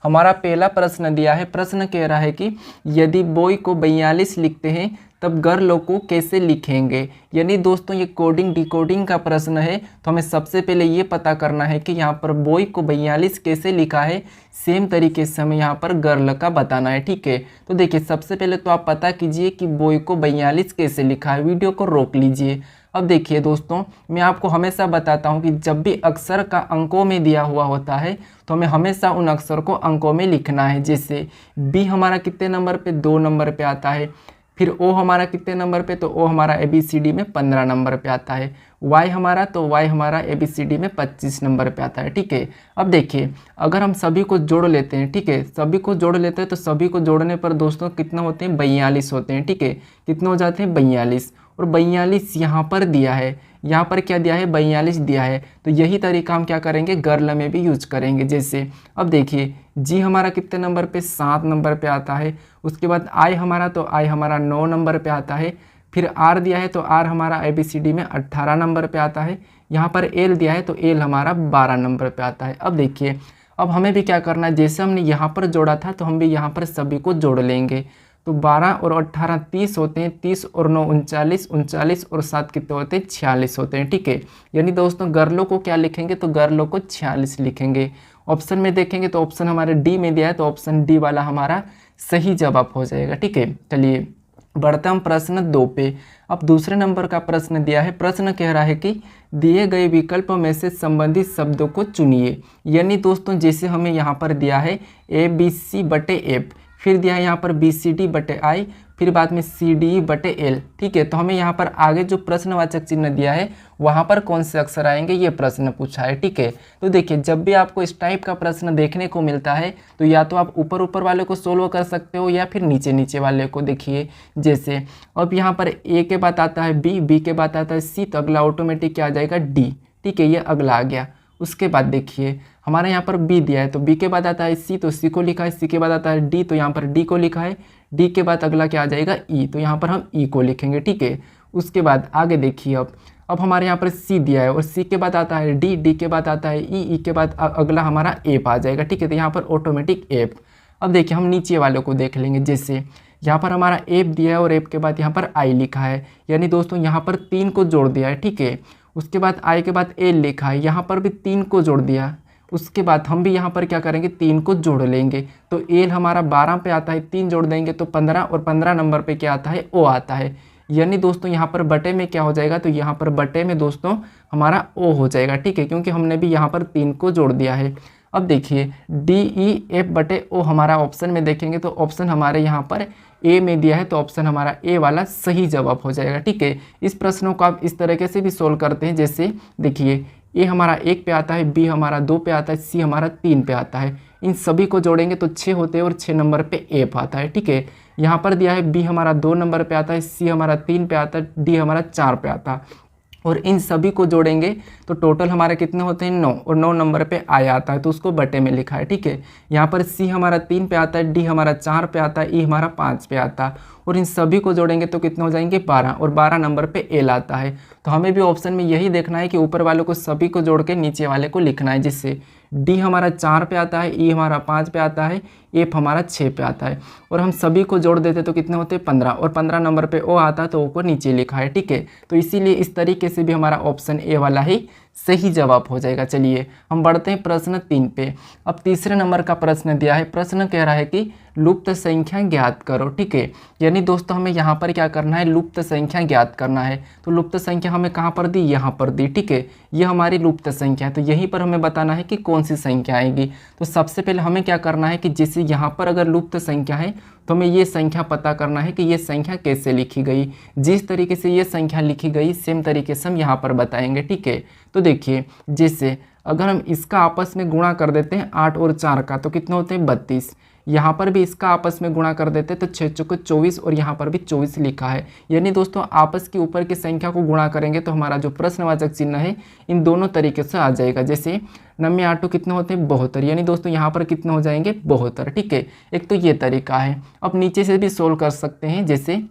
हमारा पहला प्रश्न दिया है, प्रश्न कह रहा है कि यदि बोई को 42 लिखते हैं तब गर्ल को कैसे लिखेंगे। यानी दोस्तों ये कोडिंग डिकोडिंग का प्रश्न है, तो हमें सबसे पहले ये पता करना है कि यहाँ पर बोई को 42 कैसे लिखा है, सेम तरीके से हमें यहाँ पर गर्ल का बताना है। ठीक है, तो देखिए सबसे पहले तो आप पता कीजिए कि बोई को 42 कैसे लिखा है। वीडियो को रोक लीजिए। अब देखिए दोस्तों, मैं आपको हमेशा बताता हूँ कि जब भी अक्षर का अंकों में दिया हुआ होता है तो हमें हमेशा उन अक्षर को अंकों में लिखना है। जैसे बी हमारा कितने नंबर पे, 2 नंबर पे आता है। फिर ओ हमारा कितने नंबर पे, तो ओ हमारा ABCD में 15 नंबर पे आता है। वाई हमारा, तो वाई हमारा ABCD में 25 नंबर पे आता है। ठीक है, अब देखिए अगर हम सभी को जोड़ लेते हैं, ठीक है, सभी को जोड़ लेते हैं तो सभी को जोड़ने पर दोस्तों कितना होते हैं, 42 होते हैं। ठीक है, कितने हो जाते हैं, 42। और 42 यहाँ पर दिया है, यहाँ पर क्या दिया है, 42 दिया है। तो यही तरीका हम क्या करेंगे, गर्ल में भी यूज करेंगे। जैसे अब देखिए जी हमारा कितने नंबर पे, 7 नंबर पे आता है। उसके बाद आई हमारा, तो आई हमारा 9 नंबर पे आता है। फिर आर दिया है तो आर हमारा ABCD में 18 नंबर पे आता है। यहाँ पर एल दिया है तो एल हमारा 12 नंबर पे आता है। अब देखिए अब हमें भी क्या करना है, जैसे हमने यहाँ पर जोड़ा था तो हम भी यहाँ पर सभी को जोड़ लेंगे। तो 12 और 18 30 होते हैं, 30 और 9 39, 39 और 7 कितने होते हैं, 46 होते हैं। ठीक है, यानी दोस्तों गर्लों को क्या लिखेंगे, तो गर्लों को 46 लिखेंगे। ऑप्शन में देखेंगे तो ऑप्शन हमारे डी में दिया है, तो ऑप्शन डी वाला हमारा सही जवाब हो जाएगा। ठीक है, चलिए बढ़ते हम प्रश्न 2 पे। अब दूसरे नंबर का प्रश्न दिया है, प्रश्न कह रहा है कि दिए गए विकल्प में से संबंधित शब्दों को चुनिए। यानी दोस्तों जैसे हमें यहाँ पर दिया है ABC/F, फिर दिया है यहाँ पर BCD/I, फिर बाद में CDE/L। ठीक है, तो हमें यहाँ पर आगे जो प्रश्नवाचक चिन्ह दिया है वहाँ पर कौन से अक्षर आएंगे, ये प्रश्न पूछा है। ठीक है, तो देखिए जब भी आपको इस टाइप का प्रश्न देखने को मिलता है तो या तो आप ऊपर ऊपर वाले को सोल्व कर सकते हो या फिर नीचे नीचे वाले को। देखिए जैसे अब यहाँ पर A के बाद आता है B, B के बाद आता है C, तो अगला ऑटोमेटिक क्या आ जाएगा, D। ठीक है, ये अगला आ गया। उसके बाद देखिए हमारे यहाँ पर B दिया है तो B के बाद आता है C, तो C को लिखा है। C के बाद आता है D, तो यहाँ पर D को लिखा है। D के बाद अगला क्या आ जाएगा, E, तो यहाँ पर हम E को लिखेंगे। ठीक है, उसके बाद आगे देखिए अब हमारे यहाँ पर C दिया है और C के बाद आता है D, D के बाद आता है E, E के बाद अगला हमारा F आ जाएगा। ठीक है, तो यहाँ पर ऑटोमेटिक F। अब देखिए हम नीचे वाले को देख लेंगे। जैसे यहाँ पर हमारा F दिया है और F के बाद यहाँ पर I लिखा है, यानी दोस्तों यहाँ पर 3 को जोड़ दिया है। ठीक है, उसके बाद I के बाद L लिखा है, यहाँ पर भी 3 को जोड़ दिया। उसके बाद हम भी यहाँ पर क्या करेंगे, 3 को जोड़ लेंगे। तो L हमारा 12 पे आता है, 3 जोड़ देंगे तो 15, और 15 नंबर पे क्या आता है, O आता है। यानी दोस्तों यहाँ पर बटे में क्या हो जाएगा, तो यहाँ पर बटे में दोस्तों हमारा O हो जाएगा। ठीक है, क्योंकि हमने भी यहाँ पर 3 को जोड़ दिया है। अब देखिए DEF/O हमारा ऑप्शन में देखेंगे तो ऑप्शन हमारे यहाँ पर ए में दिया है, तो ऑप्शन हमारा ए वाला सही जवाब हो जाएगा। ठीक है, इस प्रश्नों को आप इस तरीके से भी सोल्व करते हैं। जैसे देखिए ए हमारा 1 पे आता है, बी हमारा 2 पे आता है, सी हमारा 3 पे आता है। इन सभी को जोड़ेंगे तो 6 होते हैं और 6 नंबर पे एफ आता है। ठीक है, यहाँ पर दिया है बी हमारा 2 नंबर पे आता है, सी हमारा 3 पे आता है, डी हमारा 4 पे आता है। और इन सभी को जोड़ेंगे तो टोटल हमारे कितने होते हैं, 9, और 9 नंबर पे आई आता है, तो उसको बटे में लिखा है। ठीक है, यहाँ पर सी हमारा 3 पे आता है, डी हमारा 4 पे आता है, ई हमारा 5 पे आता है। और इन सभी को जोड़ेंगे तो कितने हो जाएंगे, 12, और 12 नंबर पे एल आता है। तो हमें भी ऑप्शन में यही देखना है कि ऊपर वाले को सभी को जोड़ के नीचे वाले को लिखना है। जिससे डी हमारा 4 पे आता है, ई हमारा 5 पे आता है, एफ हमारा 6 पे आता है। और हम सभी को जोड़ देते तो कितने होते हैं, 15, और 15 नंबर पे ओ आता है, तो ओ को नीचे लिखा है। ठीक है, तो इसीलिए इस तरीके से भी हमारा ऑप्शन ए वाला ही सही जवाब हो जाएगा। चलिए हम बढ़ते हैं प्रश्न 3 पे। अब तीसरे नंबर का प्रश्न दिया है, प्रश्न कह रहा है कि लुप्त संख्या ज्ञात करो। ठीक है, यानी दोस्तों हमें यहाँ पर क्या करना है, लुप्त संख्या ज्ञात करना है। तो लुप्त संख्या हमें कहाँ पर दी, यहाँ पर दी। ठीक है, ये हमारी लुप्त संख्या है, तो यहीं पर हमें बताना है कि कौन सी संख्या आएगी। तो सबसे पहले हमें क्या करना है कि जैसे यहाँ पर अगर लुप्त संख्या है तो हमें ये संख्या पता करना है कि ये संख्या कैसे लिखी गई। जिस तरीके से ये संख्या लिखी गई सेम तरीके से हम यहाँ पर बताएंगे। ठीक है, तो देखिए जैसे अगर हम इसका आपस में गुणा कर देते हैं 8 और 4 का, तो कितने होते हैं, 32। यहाँ पर भी इसका आपस में गुणा कर देते हैं तो 6 चौके 24, और यहाँ पर भी 24 लिखा है। यानी दोस्तों आपस के ऊपर की संख्या को गुणा करेंगे तो हमारा जो प्रश्नवाचक चिन्ह है इन दोनों तरीके से आ जाएगा। जैसे 9 8 कितने होते हैं, 72। यानी दोस्तों यहाँ पर कितने हो जाएंगे, 72। ठीक है, एक तो ये तरीका है। अब नीचे से भी सोल्व कर सकते हैं। जैसे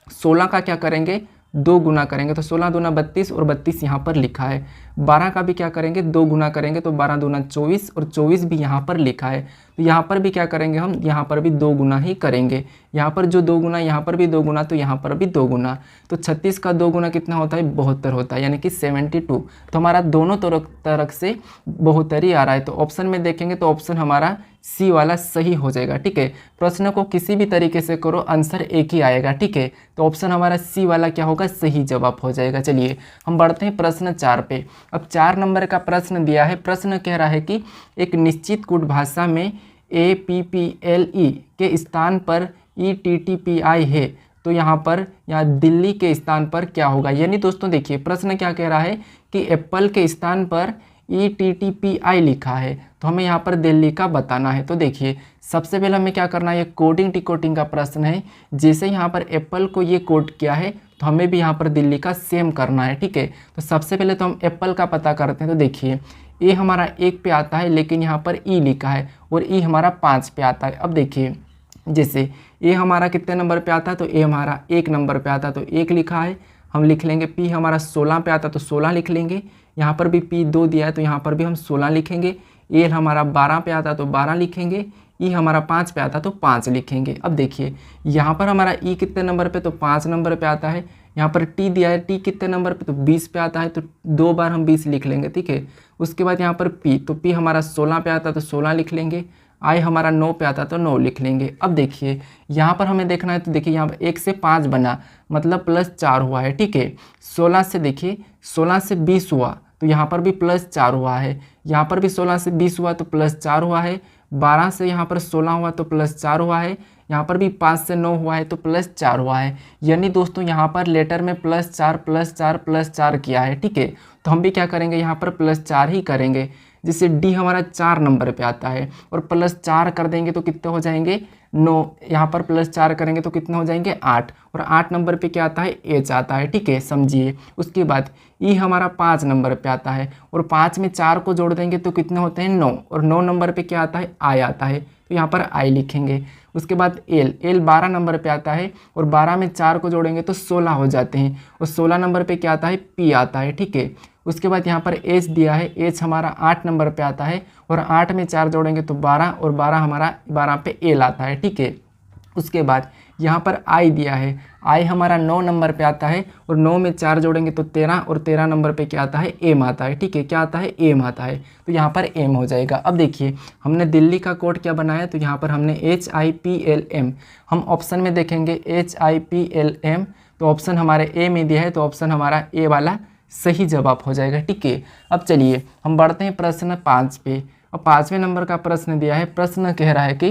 16 का क्या करेंगे, 2 गुना करेंगे तो 16 दूना 32 और 32 यहाँ पर लिखा है। 12 का भी क्या करेंगे 2 गुना करेंगे तो 12 दूना 24 और 24 भी यहाँ पर लिखा है। तो यहाँ पर भी क्या करेंगे हम, यहाँ पर भी 2 गुना ही करेंगे। यहाँ पर जो 2 गुना, यहाँ पर भी 2 गुना, तो यहाँ पर भी 2 गुना। तो 36 का 2 गुना कितना होता है 72 होता है, यानी कि 72। तो हमारा दोनों तरफ से 72 ही आ रहा है। तो ऑप्शन में देखेंगे तो ऑप्शन हमारा सी वाला सही हो जाएगा। ठीक है, प्रश्न को किसी भी तरीके से करो आंसर एक ही आएगा। ठीक है, तो ऑप्शन हमारा सी वाला क्या होगा, सही जवाब हो जाएगा। चलिए हम बढ़ते हैं प्रश्न 4 पे। अब 4 नंबर का प्रश्न दिया है। प्रश्न कह रहा है कि एक निश्चित कूट भाषा में APPLE के स्थान पर ETTPI है, तो यहाँ पर दिल्ली के स्थान पर क्या होगा। यानी दोस्तों देखिए प्रश्न क्या कह रहा है कि एप्पल के स्थान पर ETTPI लिखा है, तो हमें यहाँ पर दिल्ली का बताना है। तो देखिए सबसे पहले हमें क्या करना है, ये कोडिंग डिकोडिंग का प्रश्न है। जैसे यहाँ पर एप्पल को ये कोड किया है तो हमें भी यहाँ पर दिल्ली का सेम करना है। ठीक है, तो सबसे पहले तो हम एप्पल का पता करते हैं। तो देखिए ए हमारा 1 पे आता है, लेकिन यहाँ पर ई लिखा है, और ई हमारा 5 पे आता है। अब देखिए जैसे ए हमारा कितने नंबर पे आता है, तो ए हमारा 1 नंबर पे आता है, तो 1 लिखा है, हम लिख लेंगे। पी हमारा 16 पे आता है तो 16 लिख लेंगे। यहाँ पर भी पी 2 दिया है तो यहाँ पर भी हम 16 लिखेंगे। एल हमारा 12 पे आता है तो 12 लिखेंगे। ई हमारा 5 पे आता है तो 5 लिखेंगे। अब देखिए यहाँ पर हमारा ई कितने नंबर पे, तो 5 नंबर पे आता है। यहाँ पर टी दिया है, टी कितने नंबर पे, तो 20 पे आता है, तो 2 बार हम 20 लिख लेंगे। ठीक है, उसके बाद यहाँ पर पी, तो पी हमारा 16 पे आता है तो 16 लिख लेंगे। आई हमारा 9 पे आता है तो 9 लिख लेंगे। अब देखिए यहाँ पर हमें देखना है, तो देखिए यहाँ पर 1 से 5 बना, मतलब +4 हुआ है। ठीक है, 16 से देखिए 16 से 20 हुआ तो यहाँ पर भी +4 हुआ है। यहाँ पर भी 16 से 20 हुआ तो +4 हुआ है। 12 से यहाँ पर 16 हुआ तो +4 हुआ है। यहाँ पर भी 5 से 9 हुआ है तो +4 हुआ है। यानी दोस्तों यहाँ पर लेटर में +4 +4 +4 किया है। ठीक है, तो हम भी क्या करेंगे, यहाँ पर +4 ही करेंगे। जिससे डी हमारा 4 नंबर पे आता है, और +4 कर देंगे तो कितने हो जाएंगे 9। यहाँ पर +4 करेंगे तो कितने हो जाएंगे 8, और 8 नंबर पे क्या आता है एच आता है। ठीक है, समझिए। उसके बाद ई हमारा 5 नंबर पे आता है, और 5 में 4 को जोड़ देंगे तो कितने होते हैं 9, और 9 नंबर पे क्या आता है आई आता है, तो यहाँ पर आई लिखेंगे। उसके बाद एल 12 नंबर पे आता है, और 12 में 4 को जोड़ेंगे तो 16 हो जाते हैं, और 16 नंबर पे क्या आता है पी आता है। ठीक है, उसके बाद यहाँ पर एच दिया है, एच हमारा 8 नंबर पे आता है, और 8 में 4 जोड़ेंगे तो 12, और 12 हमारा 12 पे एल आता है। ठीक है, उसके बाद यहाँ पर आई दिया है, आई हमारा 9 नंबर पे आता है, और 9 में 4 जोड़ेंगे तो 13, और 13 नंबर पे क्या आता है एम आता है। ठीक है, क्या आता है एम आता है, तो यहाँ पर एम हो जाएगा। अब देखिए हमने दिल्ली का कोड क्या बनाया, तो यहाँ पर हमने HIPLM, हम ऑप्शन में देखेंगे HIPLM, तो ऑप्शन हमारे ए में दिया है, तो ऑप्शन हमारा ए वाला सही जवाब हो जाएगा। ठीक है, अब चलिए हम बढ़ते हैं प्रश्न 5 पे। अब 5वें नंबर का प्रश्न दिया है। प्रश्न कह रहा है कि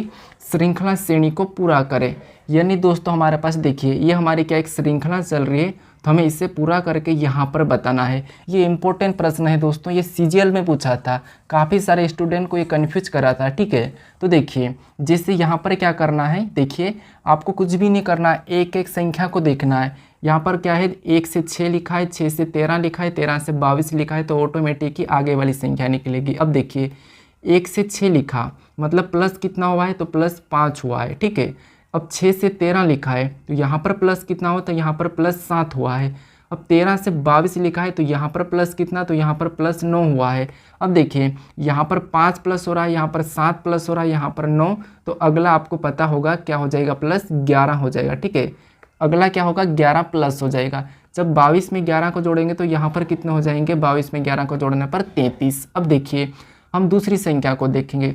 श्रृंखला श्रेणी को पूरा करें। यानी दोस्तों हमारे पास देखिए ये हमारी क्या एक श्रृंखला चल रही है, तो हमें इसे पूरा करके यहाँ पर बताना है। ये इंपॉर्टेंट प्रश्न है दोस्तों, ये CGL में पूछा था, काफ़ी सारे स्टूडेंट को ये कन्फ्यूज करा था। ठीक है, तो देखिए जैसे यहाँ पर क्या करना है, देखिए आपको कुछ भी नहीं करना है, एक एक संख्या को देखना है। यहाँ पर क्या है 1 से 6 लिखा है, 6 से 13 लिखा है, 13 से 22 लिखा है, तो ऑटोमेटिक ही आगे वाली संख्या निकलेगी। अब देखिए 1 से 6 लिखा, मतलब प्लस कितना हुआ है, तो +5 हुआ है। ठीक है, अब 6 से 13 लिखा है, तो यहाँ पर प्लस कितना हुआ, तो यहाँ पर +7 हुआ है। अब 13 से 22 लिखा है, तो यहाँ पर प्लस कितना, तो यहाँ पर +9 हुआ है। अब देखिए यहाँ पर 5 प्लस हो रहा है, यहाँ पर 7 प्लस हो रहा है, यहाँ पर 9, तो अगला आपको पता होगा क्या हो जाएगा, +11 हो जाएगा। ठीक है, अगला क्या होगा 11 प्लस हो जाएगा। जब 22 में 11 को जोड़ेंगे तो यहाँ पर कितने हो जाएंगे, 22 में 11 को जोड़ने पर 33। अब देखिए हम दूसरी संख्या को देखेंगे,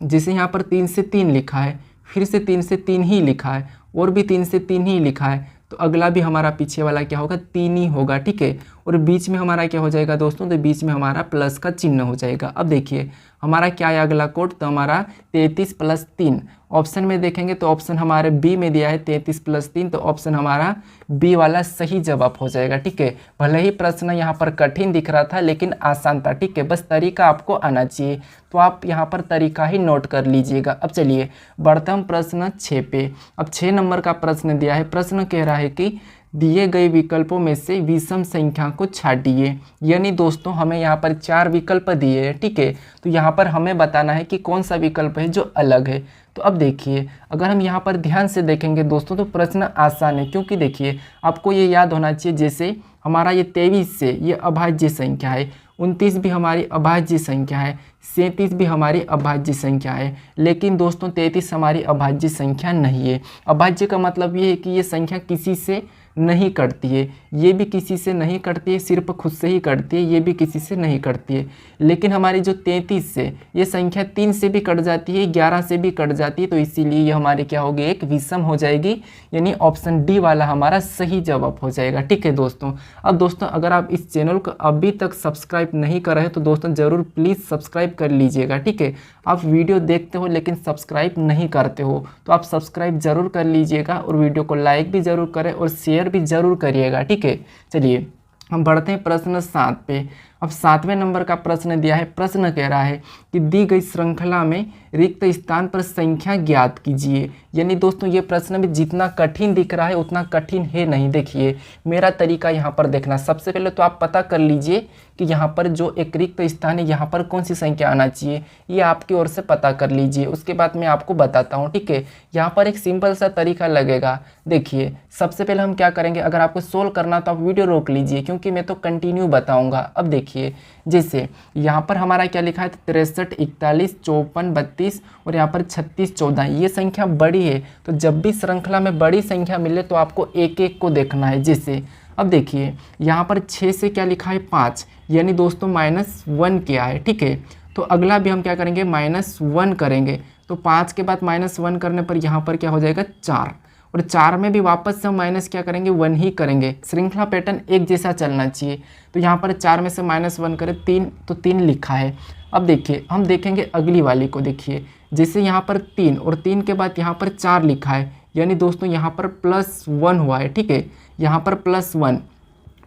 जिसे यहाँ पर 3 से 3 लिखा है, फिर से 3 से 3 ही लिखा है, और भी 3 से 3 ही लिखा है, तो अगला भी हमारा पीछे वाला क्या होगा 3 ही होगा। ठीक है, और बीच में हमारा क्या हो जाएगा दोस्तों, तो बीच में हमारा प्लस का चिन्ह हो जाएगा। अब देखिए हमारा क्या है अगला कोड, तो हमारा 33 + 3। ऑप्शन में देखेंगे तो ऑप्शन हमारे बी में दिया है 33 + 3, तो ऑप्शन हमारा बी वाला सही जवाब हो जाएगा। ठीक है, भले ही प्रश्न यहाँ पर कठिन दिख रहा था लेकिन आसान था। ठीक है, बस तरीका आपको आना चाहिए, तो आप यहाँ पर तरीका ही नोट कर लीजिएगा। अब चलिए बढ़ते हम प्रश्न 6 पे। अब 6 नंबर का प्रश्न दिया है। प्रश्न कह रहा है कि दिए गए विकल्पों में से विषम संख्या को छांटिए। यानी दोस्तों हमें यहाँ पर 4 विकल्प दिए हैं, ठीक है। तो यहाँ पर हमें बताना है कि कौन सा विकल्प है जो अलग है। तो अब देखिए, अगर हम यहाँ पर ध्यान से देखेंगे दोस्तों तो प्रश्न आसान है, क्योंकि देखिए आपको ये याद होना चाहिए, जैसे हमारा ये 23 से ये अभाज्य संख्या है, 29 भी हमारी अभाज्य संख्या है, 37 भी हमारी अभाज्य संख्या है, लेकिन दोस्तों 33 हमारी अभाज्य संख्या नहीं है। अभाज्य का मतलब ये है कि ये संख्या किसी से नहीं कटती है, ये भी किसी से नहीं कटती है, सिर्फ खुद से ही कटती है, ये भी किसी से नहीं कटती है। लेकिन हमारी जो 33 से ये संख्या 3 से भी कट जाती है, 11 से भी कट जाती है, तो इसीलिए ये हमारी क्या होगी, एक विषम हो जाएगी। यानी ऑप्शन डी वाला हमारा सही जवाब हो जाएगा, ठीक है दोस्तों। अब दोस्तों अगर आप इस चैनल को अभी तक सब्सक्राइब नहीं कर रहे तो दोस्तों ज़रूर प्लीज़ सब्सक्राइब कर लीजिएगा, ठीक है। आप वीडियो देखते हो लेकिन सब्सक्राइब नहीं करते हो, तो आप सब्सक्राइब ज़रूर कर लीजिएगा और वीडियो को लाइक भी ज़रूर करें और शेयर भी ज़रूर करिएगा, ठीक है। चलिए हम बढ़ते हैं प्रश्न 7 पे। अब 7वें नंबर का प्रश्न दिया है। प्रश्न कह रहा है कि दी गई श्रृंखला में रिक्त स्थान पर संख्या ज्ञात कीजिए। यानी दोस्तों ये प्रश्न में जितना कठिन दिख रहा है उतना कठिन है नहीं। देखिए मेरा तरीका यहाँ पर देखना, सबसे पहले तो आप पता कर लीजिए कि यहाँ पर जो एक रिक्त स्थान है यहाँ पर कौन सी संख्या आना चाहिए, ये आपकी ओर से पता कर लीजिए। उसके बाद मैं आपको बताता हूँ, ठीक है। यहाँ पर एक सिंपल सा तरीका लगेगा। देखिए सबसे पहले हम क्या करेंगे, अगर आपको सोल्व करना तो आप वीडियो रोक लीजिए, क्योंकि मैं तो कंटिन्यू बताऊँगा। अब देखिए जैसे यहाँ पर हमारा क्या लिखा है, 63, 41, 54, 32 और यहाँ पर 36, 14, ये संख्या बड़ी है। तो जब भी श्रृंखला में बड़ी संख्या मिले तो आपको एक एक को देखना है। जैसे अब देखिए यहाँ पर 6 से क्या लिखा है, 5, यानी दोस्तों -1 क्या है, ठीक है। तो अगला भी हम क्या करेंगे, -1 करेंगे। तो 5 के बाद -1 करने पर यहाँ पर क्या हो जाएगा, 4, और 4 में भी वापस से हम माइनस क्या करेंगे, 1 ही करेंगे। श्रृंखला पैटर्न एक जैसा चलना चाहिए। तो यहाँ पर 4 में से -1 करें, 3, तो 3 लिखा है। अब देखिए हम देखेंगे अगली वाली को। देखिए जैसे यहाँ पर 3 और 3 के बाद यहाँ पर 4 लिखा है, यानी दोस्तों यहाँ पर +1 हुआ है, ठीक है। यहाँ पर +1,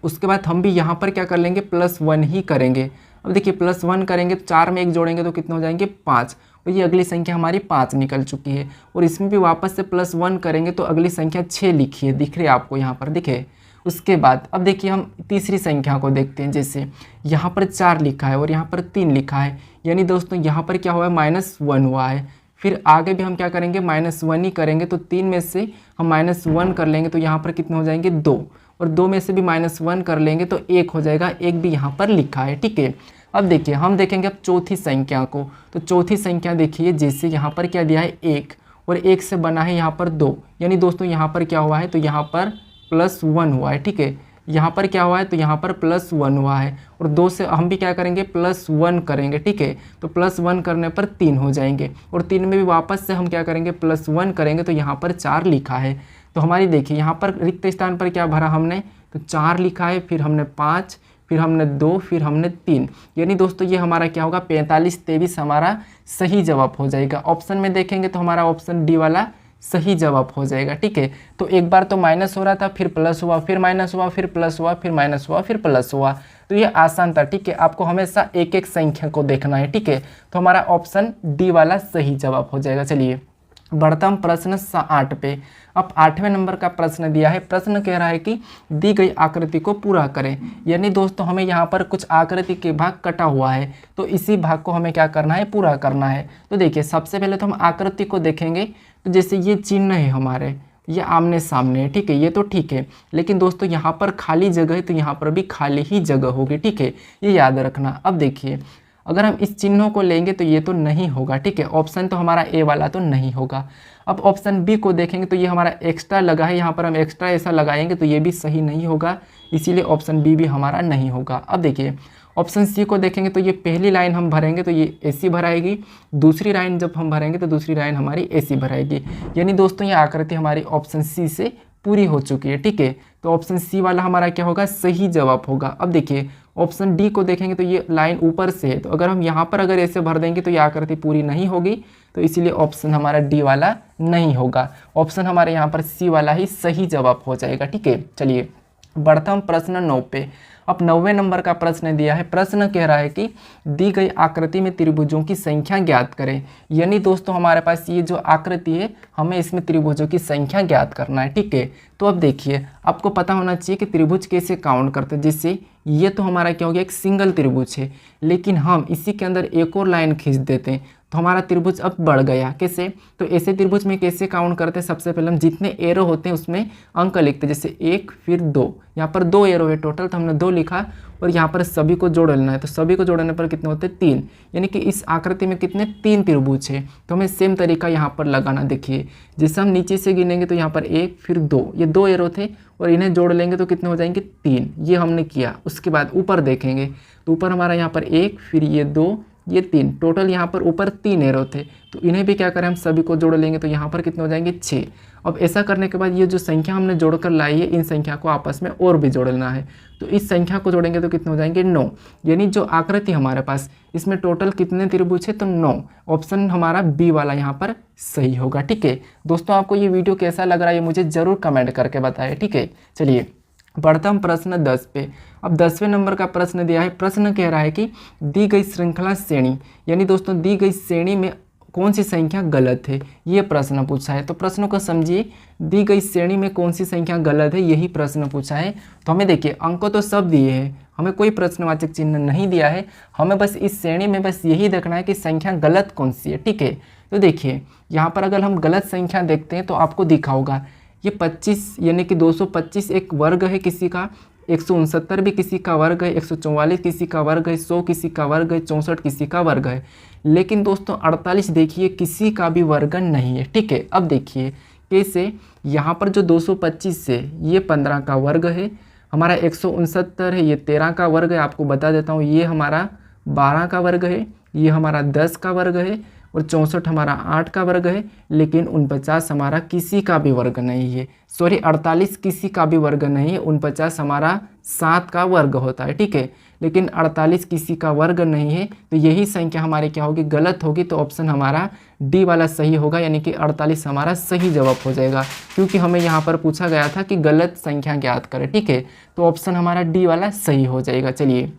उसके बाद हम भी यहाँ पर क्या कर लेंगे, +1 ही करेंगे। अब देखिए +1 करेंगे तो 4 में 1 जोड़ेंगे तो कितने हो जाएंगे, 5, और ये अगली संख्या हमारी 5 निकल चुकी है। और इसमें भी वापस से +1 करेंगे तो अगली संख्या 6 लिखी है, दिख रही है आपको यहाँ पर, दिखे। उसके बाद अब देखिए हम तीसरी संख्या को देखते हैं। जैसे यहाँ पर 4 लिखा है और यहाँ पर 3 लिखा है, यानी दोस्तों यहाँ पर क्या हुआ है, -1 हुआ है। फिर आगे भी हम क्या करेंगे, -1 ही करेंगे। तो 3 में से हम -1 कर लेंगे तो यहाँ पर कितने हो जाएंगे, 2, और 2 में से भी -1 कर लेंगे तो 1 हो जाएगा, 1 भी यहाँ पर लिखा है, ठीक है। अब देखिए हम देखेंगे अब चौथी संख्या को। तो चौथी संख्या देखिए, जैसे यहाँ पर क्या दिया है, 1, और 1 से बना है यहाँ पर 2, यानी दोस्तों यहाँ पर क्या हुआ है, तो यहाँ पर +1 हुआ है, ठीक है। यहाँ पर क्या हुआ है, तो यहाँ पर +1 हुआ है, और 2 से हम भी क्या करेंगे, +1 करेंगे, ठीक है। तो +1 करने पर 3 हो जाएंगे, और 3 में भी वापस से हम क्या करेंगे, +1 करेंगे तो यहाँ पर 4 लिखा है। तो हमारी देखिए यहाँ पर रिक्त स्थान पर क्या भरा हमने, तो 4 लिखा है, फिर हमने 5, फिर हमने 2, फिर हमने 3, यानी दोस्तों ये हमारा क्या होगा, 45, 23 हमारा सही जवाब हो जाएगा। ऑप्शन में देखेंगे तो हमारा ऑप्शन डी वाला सही जवाब हो जाएगा, ठीक है। तो एक बार तो माइनस हो रहा था, फिर प्लस हुआ, फिर माइनस हुआ, फिर प्लस हुआ, फिर माइनस हुआ, फिर प्लस हुआ। तो ये आसान था, ठीक है। आपको हमेशा एक एक संख्या को देखना है, ठीक है। तो हमारा ऑप्शन डी वाला सही जवाब हो जाएगा। चलिए बढ़ता हम प्रश्न 8 पे। अब 8वें नंबर का प्रश्न दिया है। प्रश्न कह रहा है कि दी गई आकृति को पूरा करें। यानी दोस्तों हमें यहाँ पर कुछ आकृति के भाग कटा हुआ है, तो इसी भाग को हमें क्या करना है, पूरा करना है। तो देखिए सबसे पहले तो हम आकृति को देखेंगे। तो जैसे ये चिन्ह है हमारे, ये आमने सामने है, ठीक है, ये तो ठीक है। लेकिन दोस्तों यहाँ पर खाली जगह है, तो यहाँ पर भी खाली ही जगह होगी, ठीक है, ये याद रखना। अब देखिए अगर हम इस चिन्हों को लेंगे तो ये तो नहीं होगा, ठीक है। ऑप्शन तो हमारा ए वाला तो नहीं होगा। अब ऑप्शन बी को देखेंगे तो ये हमारा एक्स्ट्रा लगा है, यहाँ पर हम एक्स्ट्रा ऐसा लगाएंगे तो ये भी सही नहीं होगा, इसीलिए ऑप्शन बी भी हमारा नहीं होगा। अब देखिए ऑप्शन सी को देखेंगे तो ये पहली लाइन हम भरेंगे तो ये ऐसी भराएगी, दूसरी लाइन जब हम भरेंगे तो दूसरी लाइन हमारी ऐसी भराएगी। यानी दोस्तों ये आकृति हमारी ऑप्शन सी से पूरी हो चुकी है, ठीक है। तो ऑप्शन सी वाला हमारा क्या होगा, सही जवाब होगा। अब देखिए ऑप्शन डी को देखेंगे तो ये लाइन ऊपर से है, तो अगर हम यहाँ पर अगर ऐसे भर देंगे तो ये आकृति पूरी नहीं होगी, तो इसीलिए ऑप्शन हमारा डी वाला नहीं होगा। ऑप्शन हमारे यहाँ पर सी वाला ही सही जवाब हो जाएगा, ठीक है। चलिए बढ़ता हम प्रश्न 9 पे। अब 90 नंबर का प्रश्न दिया है। प्रश्न कह रहा है कि दी गई आकृति में त्रिभुजों की संख्या ज्ञात करें। यानी दोस्तों हमारे पास ये जो आकृति है, हमें इसमें त्रिभुजों की संख्या ज्ञात करना है। ठीक है, तो अब देखिए, आपको पता होना चाहिए कि त्रिभुज कैसे काउंट करते हैं। जैसे ये तो हमारा क्या हो गया, एक सिंगल त्रिभुज है, लेकिन हम इसी के अंदर एक और लाइन खींच देते हैं तो हमारा त्रिभुज अब बढ़ गया। कैसे, तो ऐसे त्रिभुज में कैसे काउंट करते हैं, सबसे पहले हम जितने एरो होते हैं उसमें अंक लिखते हैं। जैसे 1 फिर 2, यहाँ पर 2 एरो है टोटल, तो हमने 2 लिखा और यहाँ पर सभी को जोड़ लेना है। तो सभी को जोड़ने पर कितने होते हैं, 3। यानी कि इस आकृति में कितने, 3 त्रिभुज है। तो हमें सेम तरीका यहाँ पर लगाना। देखिए, जैसे हम नीचे से गिनेंगे तो यहाँ पर 1 फिर 2, ये 2 एरो थे और इन्हें जोड़ लेंगे तो कितने हो जाएंगे, 3। ये हमने किया। उसके बाद ऊपर देखेंगे तो ऊपर हमारा यहाँ पर 1 फिर ये 2 ये 3, टोटल यहाँ पर ऊपर 3 एरो थे। तो इन्हें भी क्या करें, हम सभी को जोड़ लेंगे तो यहाँ पर कितने हो जाएंगे, 6। अब ऐसा करने के बाद ये जो संख्या हमने जोड़कर लाई है, इन संख्या को आपस में और भी जोड़ना है। तो इस संख्या को जोड़ेंगे तो कितने हो जाएंगे, 9। यानी जो आकृति हमारे पास, इसमें टोटल कितने त्रिभुज है, तो 9। ऑप्शन हमारा बी वाला यहाँ पर सही होगा। ठीक है दोस्तों, आपको ये वीडियो कैसा लग रहा है मुझे ज़रूर कमेंट करके बताएं। ठीक है, चलिए बढ़ता हम प्रश्न 10 पे। अब 10वें नंबर का प्रश्न दिया है। प्रश्न कह रहा है कि दी गई श्रृंखला श्रेणी, यानी दोस्तों दी गई श्रेणी में कौन सी संख्या गलत है, ये प्रश्न पूछा है। तो प्रश्नों को समझिए, दी गई श्रेणी में कौन सी संख्या गलत है, यही प्रश्न पूछा है। तो हमें देखिए, अंक तो सब दिए हैं, हमें कोई प्रश्नवाचक चिन्ह नहीं दिया है। हमें बस इस श्रेणी में बस यही देखना है कि संख्या गलत कौन सी है। ठीक है, तो देखिए यहाँ पर अगर हम गलत संख्या देखते हैं तो आपको दिखा होगा ये 25 यानी कि 225 एक वर्ग है किसी का, 169 भी किसी का वर्ग है, 144 किसी का वर्ग है, 100 किसी का वर्ग है, 64 किसी का वर्ग है। लेकिन दोस्तों 48 देखिए किसी का भी वर्ग नहीं है। ठीक है, अब देखिए कैसे, यहाँ पर जो 225 है ये 15 का वर्ग है, हमारा 169 है ये 13 का वर्ग है। आपको बता देता हूँ, ये हमारा 12 का वर्ग है, ये हमारा 10 का वर्ग है और 64 हमारा 8 का वर्ग है। लेकिन 49 हमारा किसी का भी वर्ग नहीं है। सॉरी, 48 किसी का भी वर्ग नहीं है, 49 हमारा 7 का वर्ग होता है। ठीक है, लेकिन 48 किसी का वर्ग नहीं है, तो यही संख्या हमारी क्या होगी, गलत होगी। तो ऑप्शन हमारा डी वाला सही होगा, यानी कि 48 हमारा सही जवाब हो जाएगा, क्योंकि हमें यहाँ पर पूछा गया था कि गलत संख्या ज्ञात करें। ठीक है, तो ऑप्शन हमारा डी वाला सही हो जाएगा। चलिए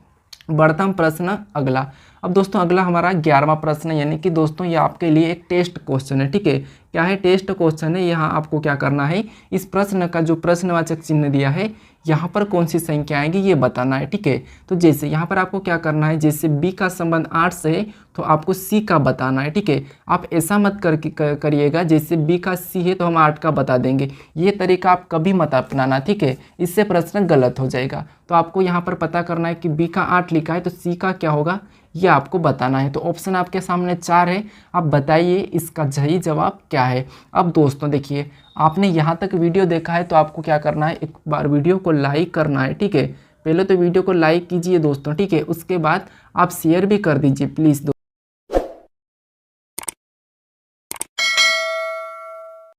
बढ़ता हम प्रश्न अगला। अब दोस्तों अगला हमारा 11वां प्रश्न है, यानी कि दोस्तों ये आपके लिए एक टेस्ट क्वेश्चन है। ठीक है, क्या है, टेस्ट क्वेश्चन है। यहाँ आपको क्या करना है, इस प्रश्न का जो प्रश्नवाचक चिन्ह दिया है यहाँ पर कौन सी संख्या आएगी ये बताना है। ठीक है, तो जैसे यहाँ पर आपको क्या करना है, जैसे बी का संबंध 8 से है तो आपको सी का बताना है। ठीक है, आप ऐसा मत करिएगा जैसे बी का सी है तो हम 8 का बता देंगे, ये तरीका आप कभी मत अपनाना। ठीक है, इससे प्रश्न गलत हो जाएगा। तो आपको यहाँ पर पता करना है कि बी का 8 लिखा है तो सी का क्या होगा ये आपको बताना है। तो ऑप्शन आपके सामने 4 है, आप बताइए इसका सही जवाब क्या है। अब दोस्तों देखिए, आपने यहाँ तक वीडियो देखा है तो आपको क्या करना है, एक बार वीडियो को लाइक करना है। ठीक है, पहले तो वीडियो को लाइक कीजिए दोस्तों। ठीक है, उसके बाद आप शेयर भी कर दीजिए प्लीज़।